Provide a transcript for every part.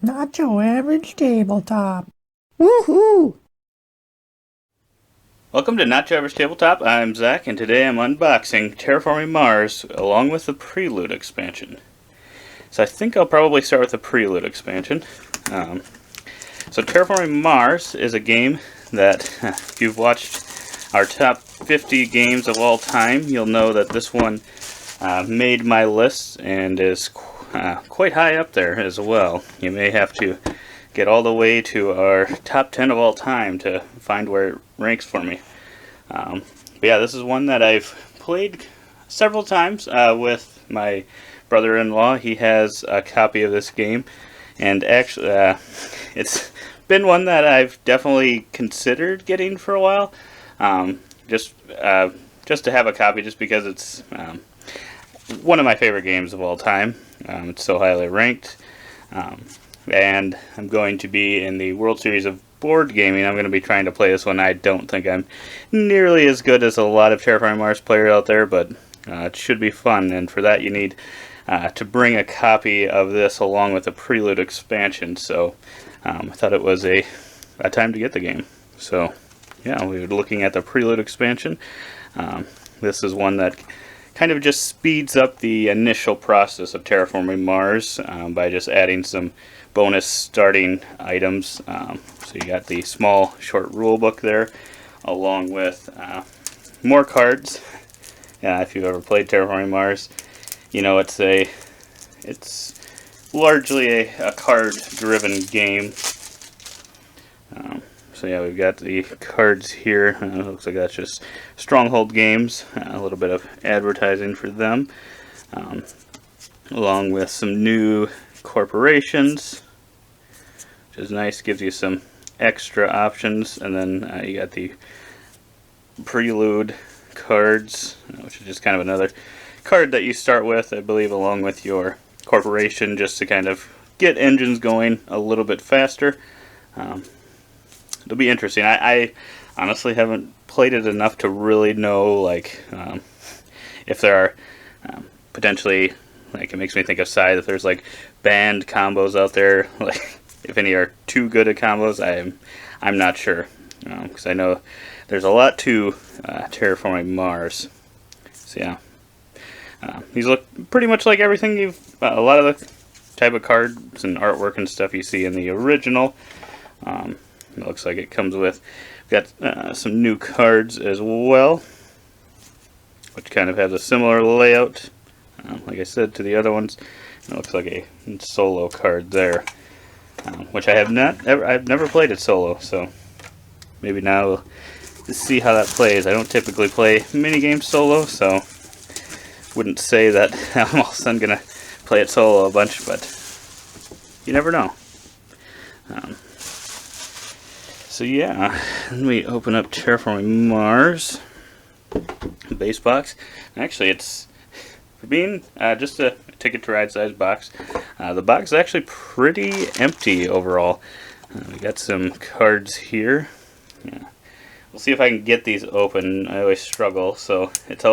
Not your average tabletop. Woohoo! Welcome to Not Your Average Tabletop. I'm Zach, and today I'm unboxing Terraforming Mars along with the Prelude expansion. So I think I'll probably start with the Prelude expansion. So Terraforming Mars is a game that, if you've watched our top 50 games of all time, you'll know that this one made my list and is quite high up there as well. You may have to get all the way to our top 10 of all time to find where it ranks for me. But yeah, this is one that I've played several times with my brother-in-law. He has a copy of this game, and actually it's been one that I've definitely considered getting for a while, just to have a copy, just because it's one of my favorite games of all time. It's so highly ranked. And I'm going to be in the World Series of Board Gaming. I'm going to be trying to play this one. I don't think I'm nearly as good as a lot of Terraforming Mars players out there, but it should be fun. And for that, you need to bring a copy of this along with the Prelude expansion. So I thought it was a time to get the game. So yeah, we were looking at the Prelude expansion. This is one that kind of just speeds up the initial process of terraforming Mars by just adding some bonus starting items. So you got the small short rule book there, along with more cards. If you've ever played Terraforming Mars, you know it's largely a card-driven game. So yeah, we've got the cards here. Looks like that's just Stronghold Games. A little bit of advertising for them, along with some new corporations, which is nice. Gives you some extra options. And then you got the Prelude cards, which is just kind of another card that you start with, I believe, along with your corporation, just to kind of get engines going a little bit faster. It'll be interesting. I honestly haven't played it enough to really know, like, if there are potentially, like, it makes me think of Scythe, if there's like banned combos out there, like if any are too good at combos. I'm not sure, because I know there's a lot to terraforming Mars. So yeah, these look pretty much like everything a lot of the type of cards and artwork and stuff you see in the original. It looks like it comes with, we've got some new cards as well, which kind of has a similar layout, like I said, to the other ones. It looks like a solo card there, which I've never played it solo, so maybe now we'll see how that plays. I don't typically play minigames solo, so wouldn't say that I'm all of a sudden going to play it solo a bunch, but you never know. So yeah, let me open up Terraforming Mars base box. Actually, it's, for being just a Ticket to Ride size box, the box is actually pretty empty overall. We got some cards here. Yeah, we'll see if I can get these open. I always struggle, so it's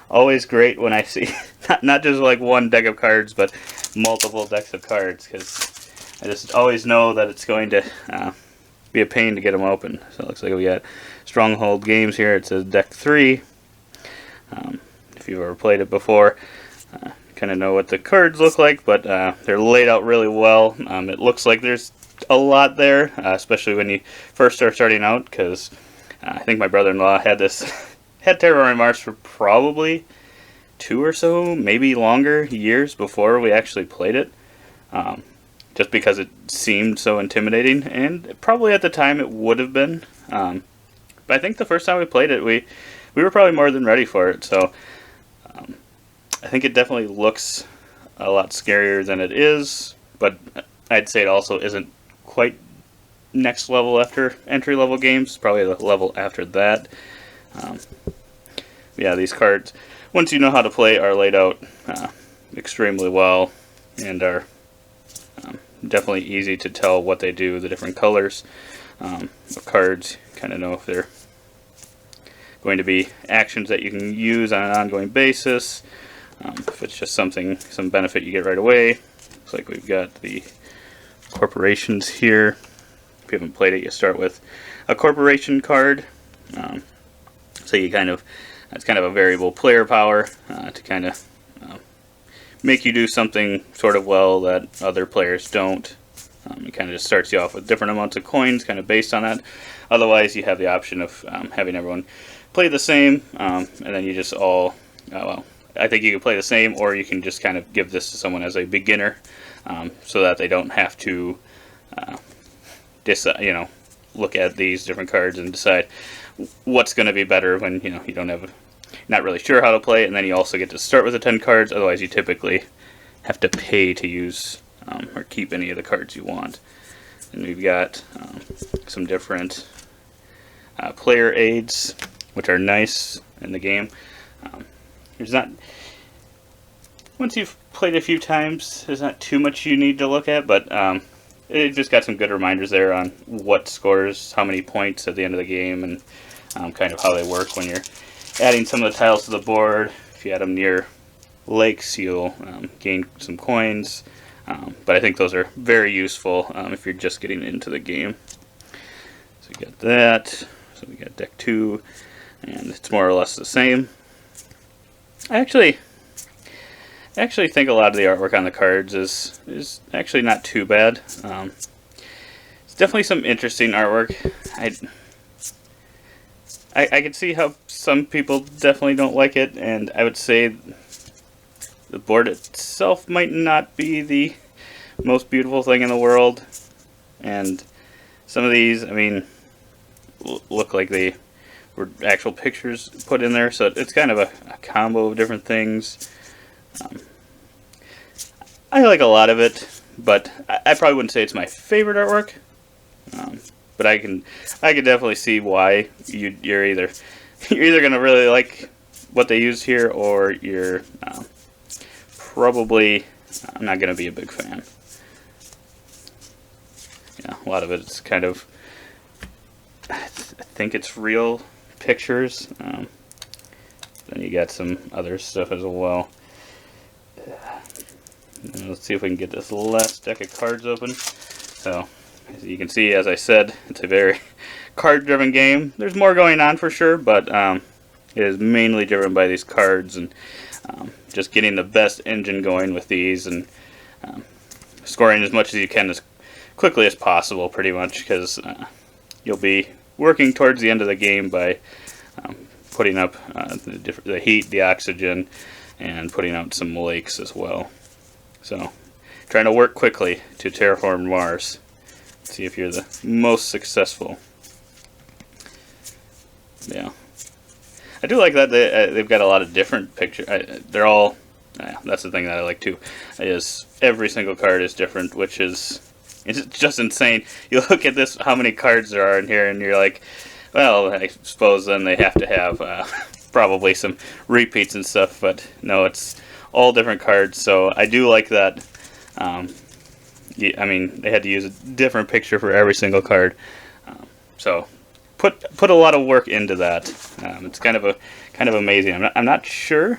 always great when I see not just like one deck of cards, but multiple decks of cards, because I just always know that it's going to be a pain to get them open. So it looks like we got Stronghold Games here. It says deck 3. If you've ever played it before, kind of know what the cards look like, but they're laid out really well. It looks like there's a lot there, especially when you first start starting out, because I think my brother-in-law had Terraforming Mars for probably 2 or so, maybe longer, years before we actually played it. Just because it seemed so intimidating, and probably at the time it would have been. But I think the first time we played it, we were probably more than ready for it. So I think it definitely looks a lot scarier than it is, but I'd say it also isn't quite next level after entry level games. Probably the level after that. Yeah, these cards, once you know how to play, are laid out extremely well, and are definitely easy to tell what they do, the different colors of cards. Kind of know if they're going to be actions that you can use on an ongoing basis, if it's just some benefit you get right away, Looks like we've got the corporations here. If you haven't played it, you start with a corporation card. So you it's kind of a variable player power to kind of make you do something sort of well that other players don't. It kind of just starts you off with different amounts of coins, kind of based on that. Otherwise, you have the option of having everyone play the same, and then you just all, well, I think you can play the same, or you can just kind of give this to someone as a beginner, so that they don't have to decide, look at these different cards and decide what's going to be better when you don't have, not really sure how to play it, and then you also get to start with the 10 cards. Otherwise, you typically have to pay to use or keep any of the cards you want. And we've got some different player aids, which are nice in the game. There's not, once you've played a few times, there's not too much you need to look at, but it just got some good reminders there on what scores, how many points at the end of the game, and kind of how they work when you're adding some of the tiles to the board. If you add them near lakes, you'll gain some coins. But I think those are very useful if you're just getting into the game. So we got that. So we got deck 2, and it's more or less the same. I actually think a lot of the artwork on the cards is actually not too bad. It's definitely some interesting artwork. I can see how some people definitely don't like it, and I would say the board itself might not be the most beautiful thing in the world, and some of these, I mean, look like they were actual pictures put in there, so it's kind of a combo of different things. I like a lot of it, but I probably wouldn't say it's my favorite artwork. But I can definitely see why you're either gonna really like what they used here, or you're probably not gonna be a big fan. Yeah, a lot of it's kind of, I think it's real pictures. Then you got some other stuff as well. And let's see if we can get this last deck of cards open. So, as you can see, as I said, it's a very card-driven game. There's more going on for sure, but it is mainly driven by these cards and just getting the best engine going with these, and scoring as much as you can as quickly as possible, pretty much, because you'll be working towards the end of the game by putting up the heat, the oxygen, and putting out some lakes as well. So, trying to work quickly to terraform Mars. See if you're the most successful. Yeah, I do like that they've got a lot of different pictures. They're all. That's the thing that I like too. Is every single card is different, which is it's just insane. You look at this, how many cards there are in here, and you're like, well, I suppose then they have to have probably some repeats and stuff. But no, it's all different cards. So I do like that. I mean, they had to use a different picture for every single card, so put a lot of work into that. It's kind of amazing. I'm not sure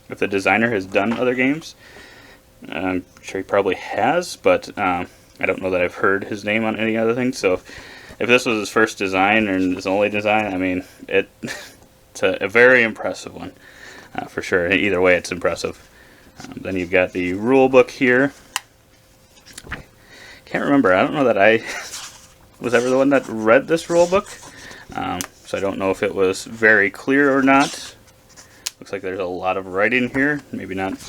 if the designer has done other games. I'm sure he probably has, but I don't know that I've heard his name on any other thing. So if this was his first design and his only design, I mean, it's a very impressive one for sure. Either way, it's impressive. Then you've got the rule book here. Can't remember. I don't know that I was ever the one that read this rule book, so I don't know if it was very clear or not. Looks like there's a lot of writing here, maybe not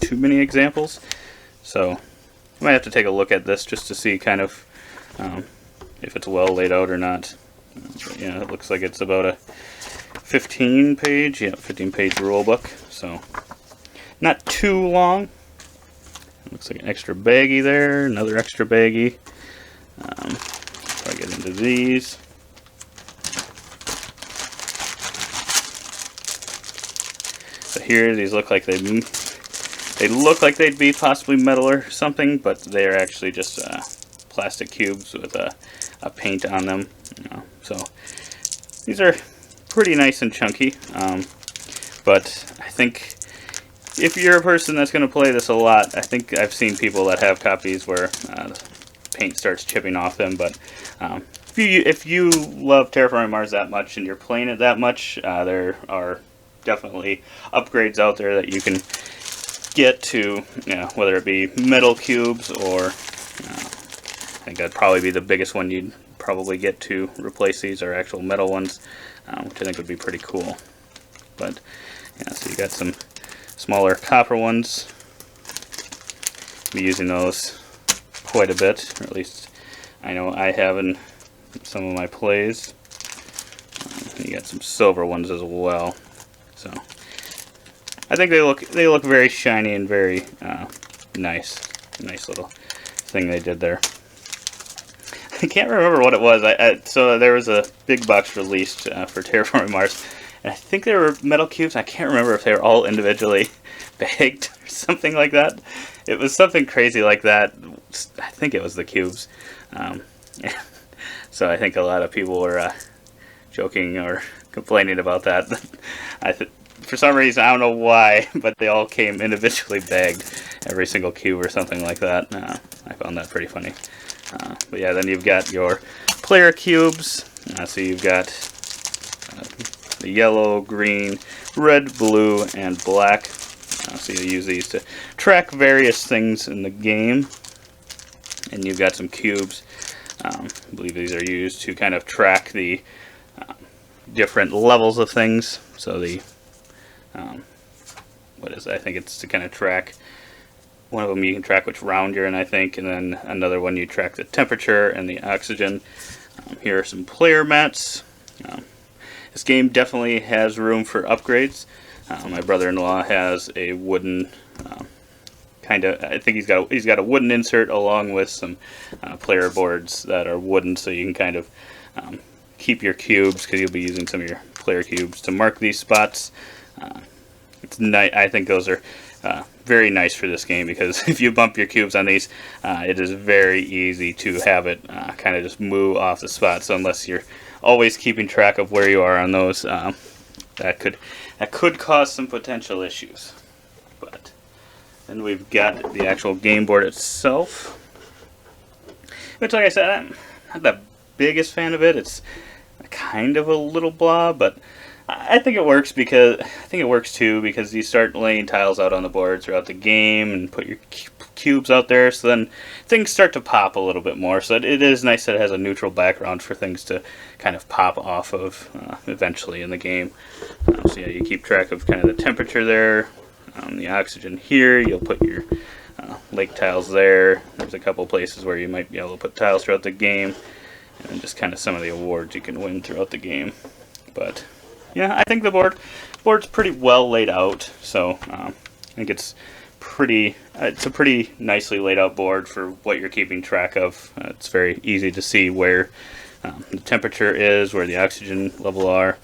too many examples, so I might have to take a look at this just to see kind of if it's well laid out or not. But yeah, it looks like it's about a 15-page rule book, so not too long. Looks like an extra baggie there, another extra baggie. If I get into these. So here, these look like they look like they'd be possibly metal or something, but they are actually just plastic cubes with a paint on them. So these are pretty nice and chunky, but I think if you're a person that's going to play this a lot, I think I've seen people that have copies where paint starts chipping off them. But if you love Terraforming Mars that much and you're playing it that much, there are definitely upgrades out there that you can get to, whether it be metal cubes or I think that'd probably be the biggest one you'd probably get to replace these, are actual metal ones, which I think would be pretty cool. But yeah, so you got some smaller copper ones. I'll be using those quite a bit, or at least I know I have in some of my plays. You got some silver ones as well. So I think they look very shiny and very nice. Nice little thing they did there. I can't remember what it was. So there was a big box released for Terraforming Mars, and I think they were metal cubes. I can't remember if they were all individually bagged or something like that. It was something crazy like that. I think it was the cubes. So I think a lot of people were joking or complaining about that. For some reason, I don't know why, but they all came individually bagged, every single cube or something like that. I found that pretty funny. But yeah, then you've got your player cubes. So you've got the yellow, green, red, blue, and black. So you use these to track various things in the game. And you've got some cubes. I believe these are used to kind of track the different levels of things. So the what is it? I think it's to kind of track. One of them you can track which round you're in, I think, and then another one you track the temperature and the oxygen. Here are some player mats. This game definitely has room for upgrades. My brother-in-law has a wooden I think he's got a wooden insert along with some player boards that are wooden, so you can kind of keep your cubes, because you'll be using some of your player cubes to mark these spots. It's nice. I think those are very nice for this game, because if you bump your cubes on these, it is very easy to have it kind of just move off the spot. So unless you're always keeping track of where you are on those, that could cause some potential issues. But then we've got the actual game board itself, which, like I said, I'm not the biggest fan of it. It's kind of a little blah, but I think it works too, because you start laying tiles out on the board throughout the game and put your cubes out there, so then things start to pop a little bit more. So it is nice that it has a neutral background for things to kind of pop off of eventually in the game. So yeah, you keep track of kind of the temperature there, the oxygen here. You'll put your lake tiles there. There's a couple places where you might be able to put tiles throughout the game, and then just kind of some of the awards you can win throughout the game. But yeah, I think the board's pretty well laid out, so I think it's a pretty nicely laid out board for what you're keeping track of. It's very easy to see where the temperature is, where the oxygen level are,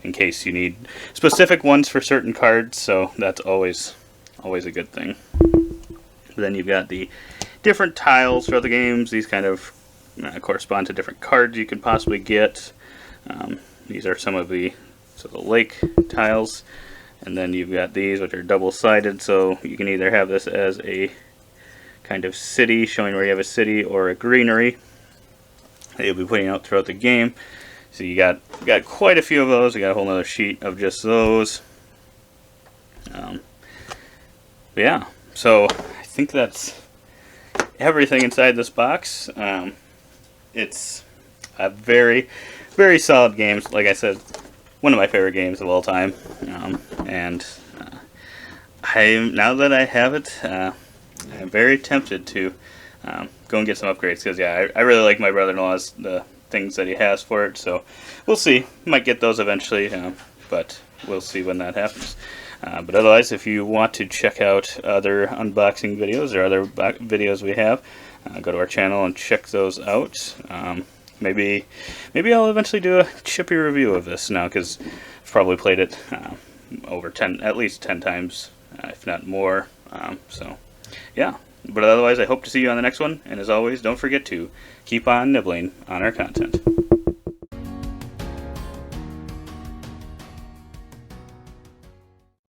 in case you need specific ones for certain cards, so that's always a good thing. Then you've got the different tiles throughout the games. These kind of correspond to different cards you can possibly get. These are some of the lake tiles, and then you've got these, which are double-sided, so you can either have this as a kind of city, showing where you have a city, or a greenery that you'll be putting out throughout the game. So you got quite a few of those. We got a whole other sheet of just those. But yeah, so I think that's everything inside this box. It's a very, very solid game. Like I said, one of my favorite games of all time. And now that I have it, I'm very tempted to go and get some upgrades, because yeah, I really like my brother-in-law's the things that he has for it. So we'll see. Might get those eventually, but we'll see when that happens. But otherwise, if you want to check out other unboxing videos or other videos we have, go to our channel and check those out. Maybe I'll eventually do a chippy review of this now, because I've probably played it at least 10 times, if not more. So yeah, but otherwise, I hope to see you on the next one, and as always, don't forget to keep on nibbling on our content.